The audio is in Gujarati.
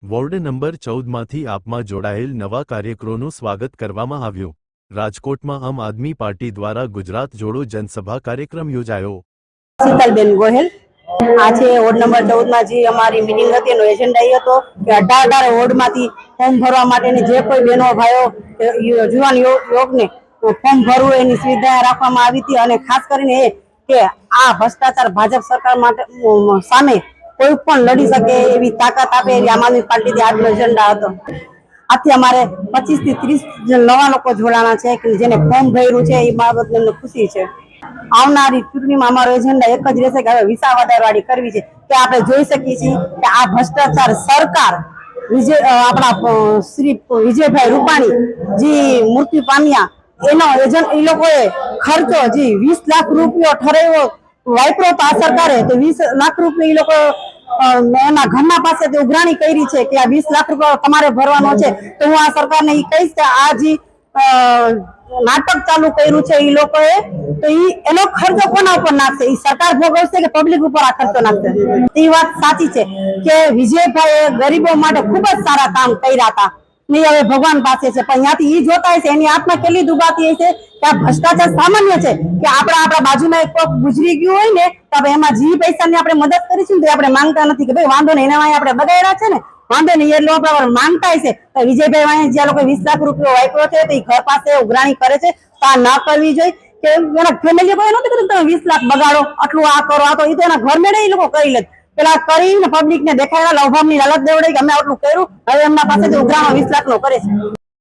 વોર્ડ નંબર 14 માંથી આપમાં જોડાયેલ નવા કાર્યકરોનું સ્વાગત કરવામાં આવ્યું। રાજકોટમાં આમ આદમી પાર્ટી દ્વારા ગુજરાત જોડો જનસભા કાર્યક્રમ યોજાયો। शीतलबेन गोहेल आज वोर्ड नंबर 14 में जी अमारी मीटिंग थी एनो एजेंडा ए हतो के 18 वोर्ड मांथी फॉर्म भरवा माटेनी जे कोई बहनों भाईओ जुवान युवकने फॉर्म भरવું એની સુવિધા રાખવામાં આવી હતી અને ખાસ કરીને એ કે આ ભ્રષ્ટાચાર ભાજપ સરકાર માટે સામે કોઈ પણ લડી શકે એવી તાકાત આપે એવી આમ આદમી પાર્ટી થી આજનો એજન્ડા હતો। આથી અમારે 25 થી 30 નવા લોકો જોડાણા છે કે જેને ફોર્મ ભર્યું છે એ બાબતને અમને ખુશી છે। આવનારી ચૂંટણીમાં અમારો એજન્ડા એક જ રહેશે કે હવે વિસાવદરવાળી કરવી છે કે આપણે જોઈ શકીએ છીએ કે આ ભ્રષ્ટાચાર સરકાર આપણા શ્રી વિજયભાઈ રૂપાણી જે મૃત્યુ પામ્યા એનો એજન્ટ એ લોકોએ ખર્ચો જે 20 લાખ રૂપિયા ઠરાવ્યો વાપરો તો આ સરકારે તો 20 લાખ રૂપિયા એ લોકો એના ઘરના પાસેથી ઉઘરાણી કરી છે કે આ 20 લાખ રૂપિયા તમારે ભરવાનો છે। તો હું આ સરકારને એ કહીશ કે આ જે नाटक चालू कर्યું છે ઈ લોકોએ તો ઈ એનો ખર્ચો કોના ઉપર નાખશે ઈ સરકાર ભોગવશે કે પબ્લિક ઉપર આ ખર્ચો નાખશે। ઈ વાત સાચી છે કે વિજયભાઈ ગરીબો માટે ખૂબ જ સારા કામ કર્યા હતા ને હવે ભગવાન પાસે છે પણ ત્યાંથી ઈ જોતા હશે એની આત્મા કેટલી દુભાતી હશે કે આ ભ્રષ્ટાચાર સામાન્ય છે કે આપણા બાજુમાં એક કોક ગુજરી ગયું હોય ને તો હવે એમાં જે પૈસાની આપણે મદદ કરીશું તો આપણે માંગતા નથી કે ભાઈ વાંધો નહીં એના આપણે બગાડ્યા છે ને વાંધો નહીં એ લોકો માંગતા હશે તો વિજયભાઈ જે લોકો 20 લાખ રૂપિયા વાપરો છે તો ઘર પાસે ઉઘરાણી કરે છે તો આ ના કરવી જોઈએ કે એના ફેમિલી કોઈ નથી કરતું તમે 20 લાખ બગાડો આટલું આ કરો આ તો એ તો એના ઘર મેળે એ લોકો કરી લે પેલા કરીને પબ્લિક ને દેખાડ્યા લોભામની લાલચ દેવડાવી કે અમે આટલું કર્યું હવે એમના પાસેથી ઉઘરાણો 20 લાખ નો કરે છે।